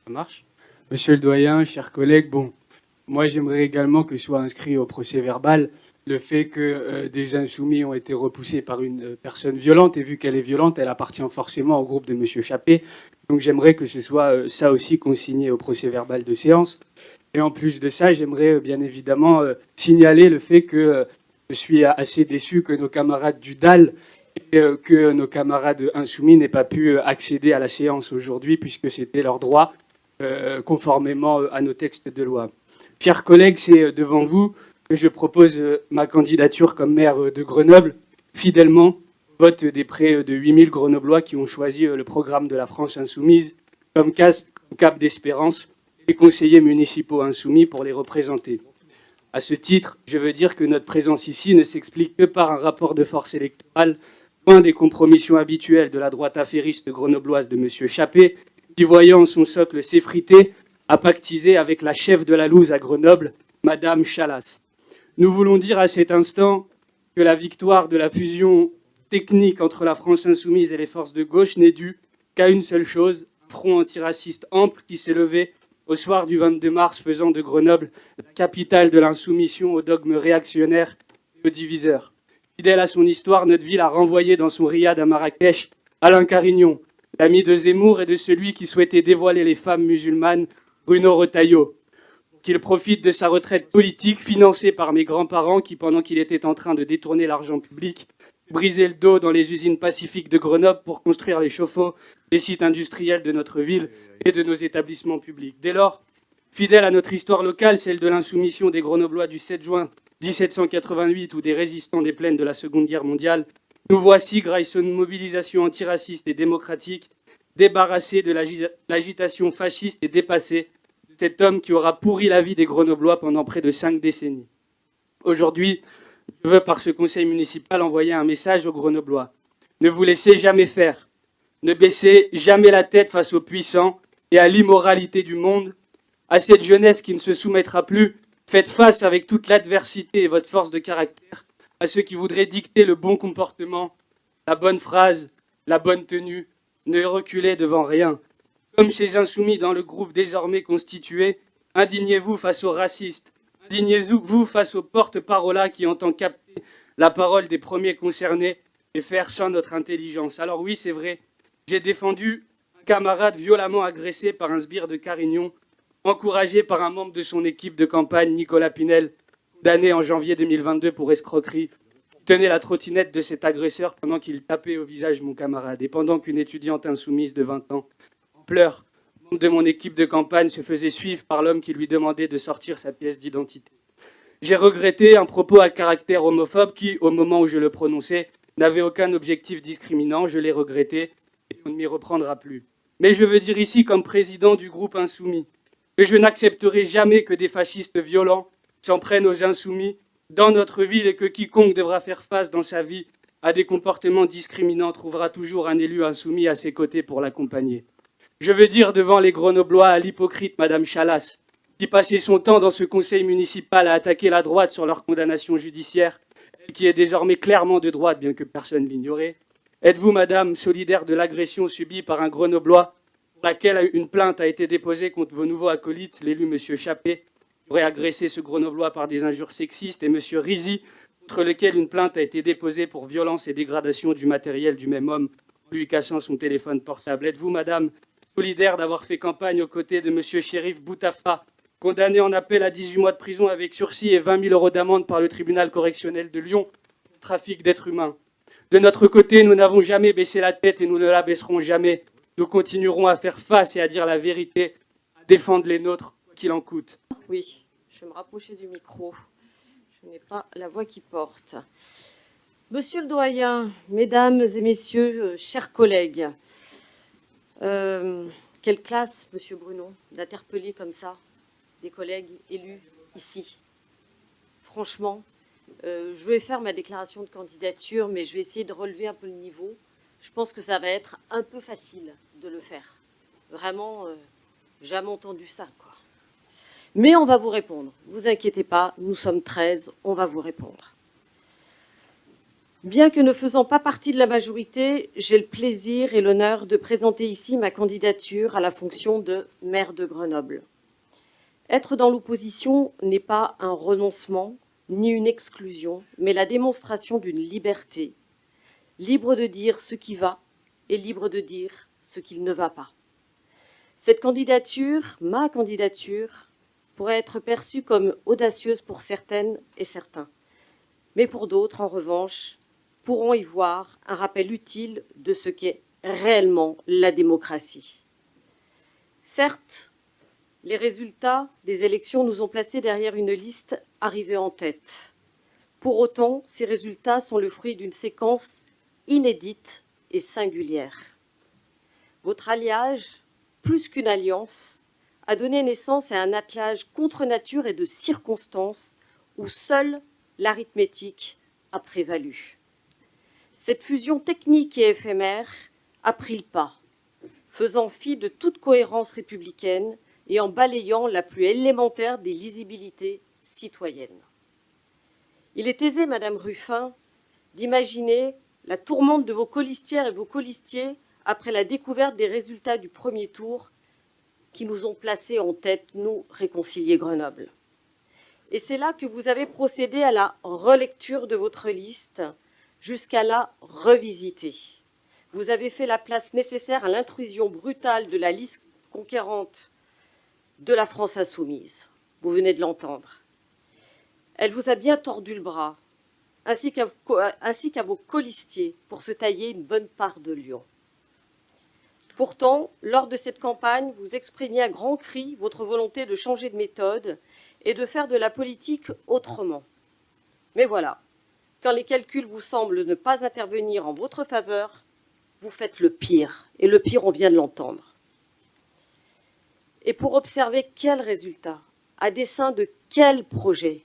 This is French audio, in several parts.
Ça marche. Monsieur le doyen, chers collègues, bon, moi j'aimerais également que soit inscrit au procès verbal le fait que des insoumis ont été repoussés par une personne violente, et vu qu'elle est violente, elle appartient forcément au groupe de Monsieur Chappé. Donc j'aimerais que ce soit ça aussi consigné au procès verbal de séance. Et en plus de ça, j'aimerais bien évidemment signaler le fait que je suis assez déçu que nos camarades du DAL et que nos camarades insoumis n'aient pas pu accéder à la séance aujourd'hui, puisque c'était leur droit, conformément à nos textes de loi. Chers collègues, c'est devant vous que je propose ma candidature comme maire de Grenoble, fidèlement au vote des près de 8000 Grenoblois qui ont choisi le programme de la France insoumise comme cap d'espérance, les conseillers municipaux insoumis pour les représenter. À ce titre, je veux dire que notre présence ici ne s'explique que par un rapport de force électorale, loin des compromissions habituelles de la droite affairiste grenobloise de M. Chappé, qui, voyant son socle s'effriter, a pactisé avec la chef de la loose à Grenoble, Madame Chalas. Nous voulons dire à cet instant que la victoire de la fusion technique entre la France insoumise et les forces de gauche n'est due qu'à une seule chose, un front antiraciste ample qui s'est levé au soir du 22 mars, faisant de Grenoble la capitale de l'insoumission aux dogmes réactionnaires et aux diviseurs. Fidèle à son histoire, notre ville a renvoyé dans son riad à Marrakech Alain Carignon, l'ami de Zemmour et de celui qui souhaitait dévoiler les femmes musulmanes, Bruno Retailleau, qu'il profite de sa retraite politique financée par mes grands-parents qui, pendant qu'il était en train de détourner l'argent public, brisaient le dos dans les usines pacifiques de Grenoble pour construire les chauffe-eau des sites industriels de notre ville et de nos établissements publics. Dès lors, fidèle à notre histoire locale, celle de l'insoumission des Grenoblois du 7 juin 1788 ou des résistants des plaines de la Seconde Guerre mondiale, nous voici, grâce à une mobilisation antiraciste et démocratique, débarrassés de l'agitation fasciste et dépassés de cet homme qui aura pourri la vie des Grenoblois pendant près de 5 décennies. Aujourd'hui, je veux par ce conseil municipal envoyer un message aux Grenoblois. Ne vous laissez jamais faire. Ne baissez jamais la tête face aux puissants et à l'immoralité du monde. À cette jeunesse qui ne se soumettra plus, faites face avec toute l'adversité et votre force de caractère à ceux qui voudraient dicter le bon comportement, la bonne phrase, la bonne tenue. Ne reculez devant rien. Comme ces insoumis dans le groupe désormais constitué, indignez-vous face aux racistes. Indignez-vous face aux porte-paroles qui entendent capter la parole des premiers concernés et faire sans notre intelligence. Alors oui, c'est vrai, j'ai défendu un camarade violemment agressé par un sbire de Carignon, encouragé par un membre de son équipe de campagne, Nicolas Pinel, condamné en janvier 2022 pour escroquerie. Tenait la trottinette de cet agresseur pendant qu'il tapait au visage mon camarade. Et pendant qu'une étudiante insoumise de 20 ans, en pleurs, membre de mon équipe de campagne, se faisait suivre par l'homme qui lui demandait de sortir sa pièce d'identité. J'ai regretté un propos à caractère homophobe qui, au moment où je le prononçais, n'avait aucun objectif discriminant. Je l'ai regretté et on ne m'y reprendra plus. Mais je veux dire ici, comme président du groupe insoumis, que je n'accepterai jamais que des fascistes violents s'en prennent aux insoumis dans notre ville et que quiconque devra faire face dans sa vie à des comportements discriminants trouvera toujours un élu insoumis à ses côtés pour l'accompagner. Je veux dire devant les Grenoblois à l'hypocrite Madame Chalas, qui passait son temps dans ce conseil municipal à attaquer la droite sur leur condamnation judiciaire, elle qui est désormais clairement de droite, bien que personne l'ignorait. Êtes-vous, Madame, solidaire de l'agression subie par un Grenoblois pour laquelle une plainte a été déposée contre vos nouveaux acolytes, l'élu Monsieur Chappé, qui aurait agressé ce Grenoblois par des injures sexistes, et Monsieur Rizy, contre lequel une plainte a été déposée pour violence et dégradation du matériel du même homme, lui cassant son téléphone portable. Êtes-vous, Madame, solidaire d'avoir fait campagne aux côtés de Monsieur Chérif Boutafa, condamné en appel à 18 mois de prison avec sursis et 20 000 euros d'amende par le tribunal correctionnel de Lyon pour trafic d'êtres humains? De notre côté, nous n'avons jamais baissé la tête et nous ne la baisserons jamais. Nous continuerons à faire face et à dire la vérité, à défendre les nôtres, quoi qu'il en coûte. Oui, je vais me rapprocher du micro. Je n'ai pas la voix qui porte. Monsieur le doyen, mesdames et messieurs, chers collègues, quelle classe, monsieur Bruno, d'interpeller comme ça des collègues élus ici. Franchement, je vais faire ma déclaration de candidature, mais je vais essayer de relever un peu le niveau. Je pense que ça va être un peu facile de le faire. Vraiment, jamais entendu ça, quoi. Mais on va vous répondre. Ne vous inquiétez pas, nous sommes 13, on va vous répondre. Bien que ne faisant pas partie de la majorité, j'ai le plaisir et l'honneur de présenter ici ma candidature à la fonction de maire de Grenoble. Être dans l'opposition n'est pas un renoncement ni une exclusion, mais la démonstration d'une liberté, libre de dire ce qui va et libre de dire ce qui ne va pas. Cette candidature, ma candidature, pourrait être perçue comme audacieuse pour certaines et certains, mais pour d'autres, en revanche, pourront y voir un rappel utile de ce qu'est réellement la démocratie. Certes, les résultats des élections nous ont placés derrière une liste arrivée en tête. Pour autant, ces résultats sont le fruit d'une séquence inédite et singulière. Votre alliage, plus qu'une alliance, a donné naissance à un attelage contre nature et de circonstances où seule l'arithmétique a prévalu. Cette fusion technique et éphémère a pris le pas, faisant fi de toute cohérence républicaine et en balayant la plus élémentaire des lisibilités citoyennes. Il est aisé, Madame Ruffin, d'imaginer la tourmente de vos colistières et vos colistiers après la découverte des résultats du premier tour qui nous ont placés en tête, nous, Réconcilier Grenoble. Et c'est là que vous avez procédé à la relecture de votre liste jusqu'à la revisiter. Vous avez fait la place nécessaire à l'intrusion brutale de la liste conquérante de la France insoumise. Vous venez de l'entendre. Elle vous a bien tordu le bras, ainsi qu'à vos colistiers, pour se tailler une bonne part de lion. Pourtant, lors de cette campagne, vous exprimiez à grands cris votre volonté de changer de méthode et de faire de la politique autrement. Mais voilà, quand les calculs vous semblent ne pas intervenir en votre faveur, vous faites le pire. Et le pire, on vient de l'entendre. Et pour observer quels résultats, à dessein de quel projet,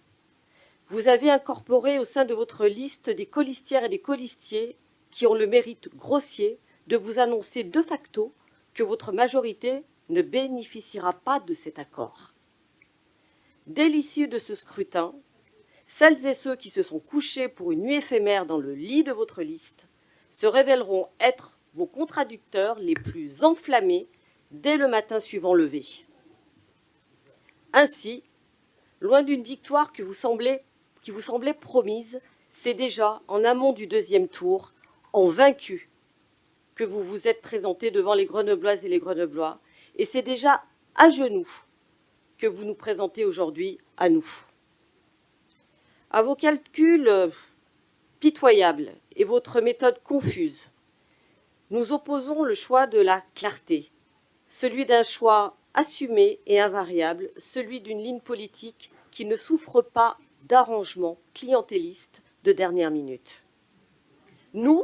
vous avez incorporé au sein de votre liste des colistières et des colistiers qui ont le mérite grossier de vous annoncer de facto que votre majorité ne bénéficiera pas de cet accord. Dès l'issue de ce scrutin, celles et ceux qui se sont couchés pour une nuit éphémère dans le lit de votre liste se révéleront être vos contradicteurs les plus enflammés dès le matin suivant levé. Ainsi, loin d'une victoire qui vous semblait promise, c'est déjà en amont du deuxième tour, en vaincu, que vous vous êtes présenté devant les Grenobloises et les Grenoblois, et c'est déjà à genoux que vous nous présentez aujourd'hui à nous. À vos calculs pitoyables et votre méthode confuse, nous opposons le choix de la clarté, celui d'un choix assumé et invariable, celui d'une ligne politique qui ne souffre pas d'arrangements clientélistes de dernière minute. Nous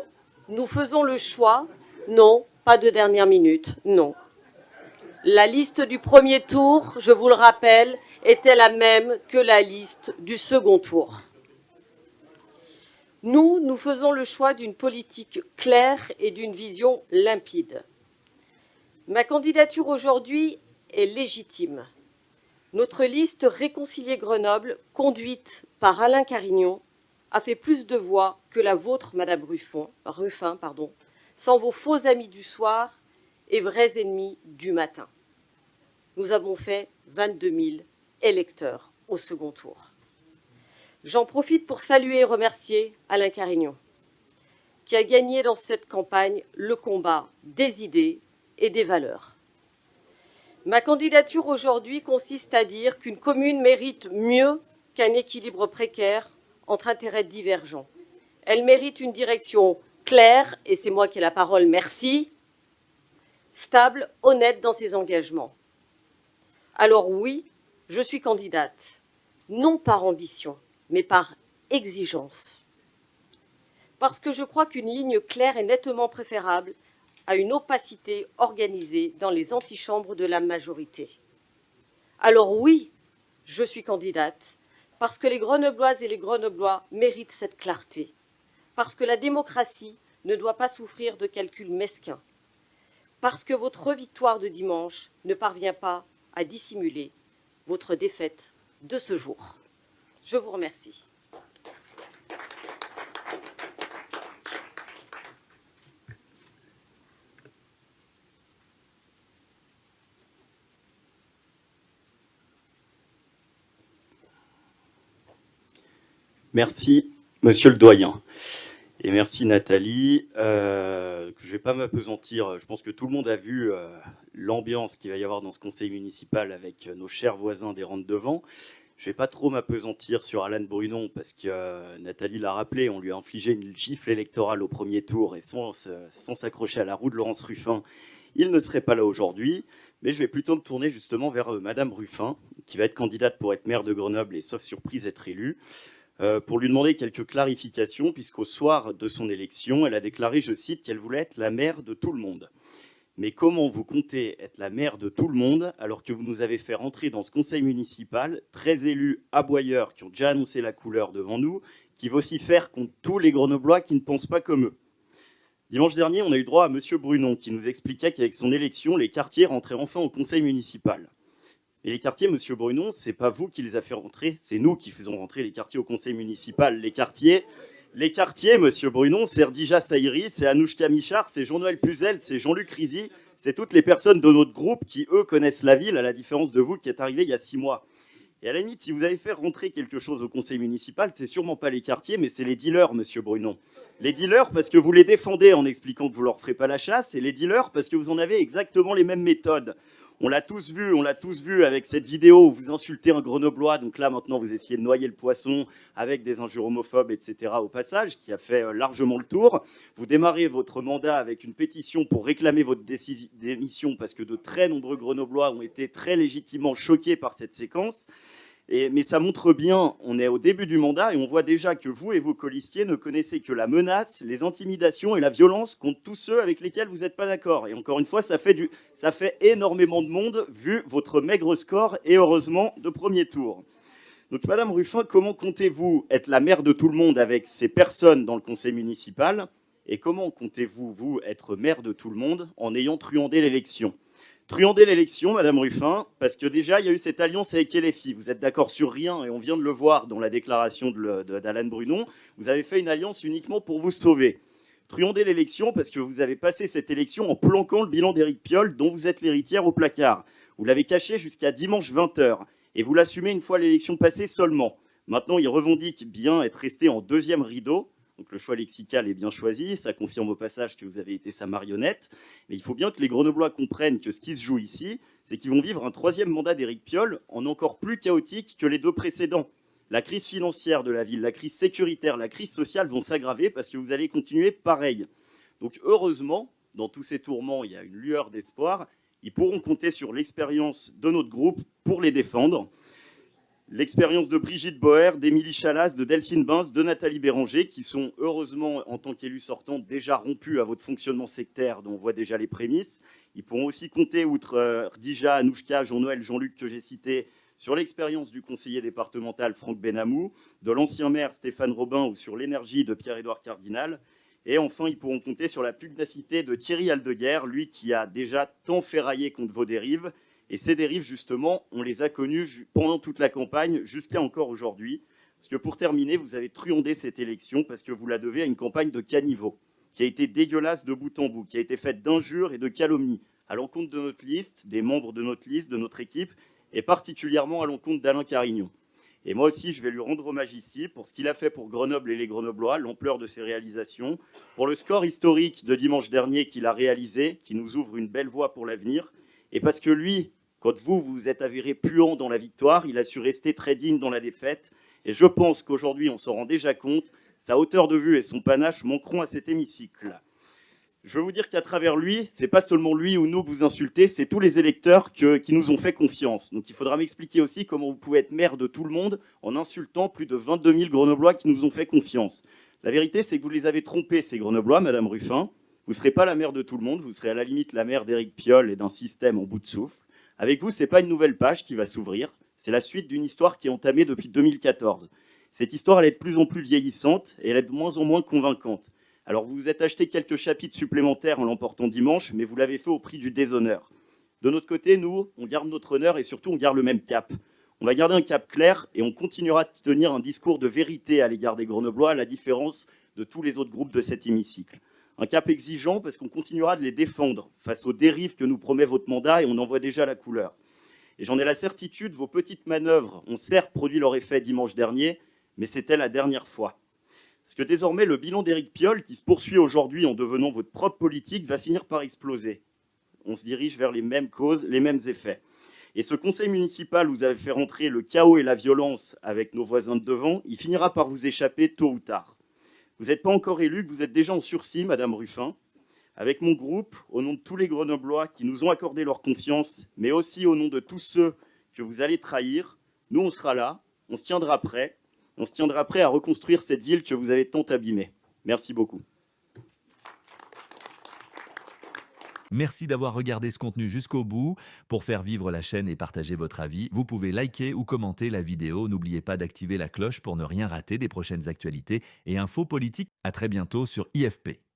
faisons le choix, non, pas de dernière minute, non. La liste du premier tour, je vous le rappelle, était la même que la liste du second tour. Nous faisons le choix d'une politique claire et d'une vision limpide. Ma candidature aujourd'hui est légitime. Notre liste Réconcilier Grenoble, conduite par Alain Carignon, a fait plus de voix que la vôtre, Madame Ruffin, sans vos faux amis du soir et vrais ennemis du matin. Nous avons fait 22 000 électeurs au second tour. J'en profite pour saluer et remercier Alain Carignon, qui a gagné dans cette campagne le combat des idées et des valeurs. Ma candidature aujourd'hui consiste à dire qu'une commune mérite mieux qu'un équilibre précaire entre intérêts divergents. Elle mérite une direction claire, et c'est moi qui ai la parole, merci, stable, honnête dans ses engagements. Alors oui, je suis candidate, non par ambition, mais par exigence. Parce que je crois qu'une ligne claire est nettement préférable à une opacité organisée dans les antichambres de la majorité. Alors oui, je suis candidate, parce que les Grenobloises et les Grenoblois méritent cette clarté, parce que la démocratie ne doit pas souffrir de calculs mesquins, parce que votre victoire de dimanche ne parvient pas à dissimuler votre défaite de ce jour. Je vous remercie. Merci, monsieur le doyen. Et merci Nathalie. Je ne vais pas m'appesantir. Je pense que tout le monde a vu l'ambiance qu'il va y avoir dans ce conseil municipal avec nos chers voisins des Randes devant. Je ne vais pas trop m'appesantir sur Alan Brunon parce que Nathalie l'a rappelé, on lui a infligé une gifle électorale au premier tour et sans s'accrocher à la roue de Laurence Ruffin, il ne serait pas là aujourd'hui. Mais je vais plutôt me tourner justement vers Madame Ruffin, qui va être candidate pour être maire de Grenoble et sauf surprise être élue. Pour lui demander quelques clarifications, puisqu'au soir de son élection, elle a déclaré, je cite, qu'elle voulait être la maire de tout le monde. Mais comment vous comptez être la maire de tout le monde alors que vous nous avez fait rentrer dans ce conseil municipal 13 élus aboyeurs qui ont déjà annoncé la couleur devant nous, qui vocifèrent contre tous les Grenoblois qui ne pensent pas comme eux. Dimanche dernier, on a eu droit à M. Brunon qui nous expliquait qu'avec son élection, les quartiers rentraient enfin au conseil municipal. Et les quartiers, M. Brunon, c'est pas vous qui les a fait rentrer, c'est nous qui faisons rentrer les quartiers au conseil municipal. Les quartiers, M. Brunon, c'est Erdija Saïri, c'est Anouchka Michard, c'est Jean-Noël Puzel, c'est Jean-Luc Rizy, c'est toutes les personnes de notre groupe qui, eux, connaissent la ville, à la différence de vous qui êtes arrivés il y a 6 mois. Et à la limite, si vous avez fait rentrer quelque chose au conseil municipal, c'est sûrement pas les quartiers, mais c'est les dealers, M. Brunon. Les dealers parce que vous les défendez en expliquant que vous leur ferez pas la chasse, et les dealers parce que vous en avez exactement les mêmes méthodes. On l'a tous vu avec cette vidéo où vous insultez un Grenoblois. Donc là, maintenant, vous essayez de noyer le poisson avec des injures homophobes, etc. au passage, qui a fait largement le tour. Vous démarrez votre mandat avec une pétition pour réclamer votre démission parce que de très nombreux Grenoblois ont été très légitimement choqués par cette séquence. Mais ça montre bien, on est au début du mandat et on voit déjà que vous et vos colistiers ne connaissez que la menace, les intimidations et la violence contre tous ceux avec lesquels vous n'êtes pas d'accord. Et encore une fois, ça fait énormément de monde vu votre maigre score et heureusement de premier tour. Donc Madame Ruffin, comment comptez-vous être la maire de tout le monde avec ces personnes dans le conseil municipal? Et comment comptez-vous, vous, être maire de tout le monde en ayant truandé l'élection? Truander l'élection, Madame Ruffin, parce que déjà, il y a eu cette alliance avec LFI. Vous êtes d'accord sur rien, et on vient de le voir dans la déclaration d'Alan Brunon. Vous avez fait une alliance uniquement pour vous sauver. Truander l'élection, parce que vous avez passé cette élection en planquant le bilan d'Éric Piolle, dont vous êtes l'héritière au placard. Vous l'avez caché jusqu'à dimanche 20h, et vous l'assumez une fois l'élection passée seulement. Maintenant, il revendique bien être resté en deuxième rideau. Donc le choix lexical est bien choisi, ça confirme au passage que vous avez été sa marionnette. Mais il faut bien que les Grenoblois comprennent que ce qui se joue ici, c'est qu'ils vont vivre un 3e mandat d'Éric Piolle en encore plus chaotique que les 2 précédents. La crise financière de la ville, la crise sécuritaire, la crise sociale vont s'aggraver parce que vous allez continuer pareil. Donc heureusement, dans tous ces tourments, il y a une lueur d'espoir. Ils pourront compter sur l'expérience de notre groupe pour les défendre. L'expérience de Brigitte Boer, d'Émilie Chalas, de Delphine Bins, de Nathalie Béranger, qui sont heureusement, en tant qu'élus sortants, déjà rompus à votre fonctionnement sectaire, dont on voit déjà les prémices. Ils pourront aussi compter, outre Erdija, Anouchka, Jean-Noël, Jean-Luc que j'ai cité, sur l'expérience du conseiller départemental Franck Benamou, de l'ancien maire Stéphane Robin ou sur l'énergie de Pierre-Édouard Cardinal. Et enfin, ils pourront compter sur la pugnacité de Thierry Aldeguer, lui qui a déjà tant ferraillé contre vos dérives. Et ces dérives, justement, on les a connues pendant toute la campagne, jusqu'à encore aujourd'hui. Parce que pour terminer, vous avez truandé cette élection parce que vous la devez à une campagne de caniveau, qui a été dégueulasse de bout en bout, qui a été faite d'injures et de calomnies à l'encontre de notre liste, des membres de notre liste, de notre équipe, et particulièrement à l'encontre d'Alain Carignon. Et moi aussi, je vais lui rendre hommage ici pour ce qu'il a fait pour Grenoble et les Grenoblois, l'ampleur de ses réalisations, pour le score historique de dimanche dernier qu'il a réalisé, qui nous ouvre une belle voie pour l'avenir, et parce que lui, quand vous vous êtes avéré puant dans la victoire, il a su rester très digne dans la défaite. Et je pense qu'aujourd'hui, on s'en rend déjà compte, sa hauteur de vue et son panache manqueront à cet hémicycle. Je veux vous dire qu'à travers lui, c'est pas seulement lui ou nous que vous insultez, c'est tous les électeurs qui nous ont fait confiance. Donc il faudra m'expliquer aussi comment vous pouvez être maire de tout le monde en insultant plus de 22 000 Grenoblois qui nous ont fait confiance. La vérité, c'est que vous les avez trompés, ces Grenoblois, Madame Ruffin. Vous ne serez pas la maire de tout le monde, vous serez à la limite la maire d'Éric Piolle et d'un système en bout de souffle. Avec vous, ce n'est pas une nouvelle page qui va s'ouvrir, c'est la suite d'une histoire qui est entamée depuis 2014. Cette histoire, elle est de plus en plus vieillissante et elle est de moins en moins convaincante. Alors vous vous êtes acheté quelques chapitres supplémentaires en l'emportant dimanche, mais vous l'avez fait au prix du déshonneur. De notre côté, nous, on garde notre honneur et surtout on garde le même cap. On va garder un cap clair et on continuera de tenir un discours de vérité à l'égard des Grenoblois, à la différence de tous les autres groupes de cet hémicycle. Un cap exigeant parce qu'on continuera de les défendre face aux dérives que nous promet votre mandat et on en voit déjà la couleur. Et j'en ai la certitude, vos petites manœuvres ont certes produit leur effet dimanche dernier, mais c'était la dernière fois. Parce que désormais, le bilan d'Éric Piolle, qui se poursuit aujourd'hui en devenant votre propre politique, va finir par exploser. On se dirige vers les mêmes causes, les mêmes effets. Et ce conseil municipal où vous avez fait rentrer le chaos et la violence avec nos voisins de devant, il finira par vous échapper tôt ou tard. Vous n'êtes pas encore élu, vous êtes déjà en sursis, Madame Ruffin. Avec mon groupe, au nom de tous les Grenoblois qui nous ont accordé leur confiance, mais aussi au nom de tous ceux que vous allez trahir, nous on sera là, on se tiendra prêt. On se tiendra prêt à reconstruire cette ville que vous avez tant abîmée. Merci beaucoup. Merci d'avoir regardé ce contenu jusqu'au bout. Pour faire vivre la chaîne et partager votre avis, vous pouvez liker ou commenter la vidéo. N'oubliez pas d'activer la cloche pour ne rien rater des prochaines actualités et infos politiques. À très bientôt sur IFP.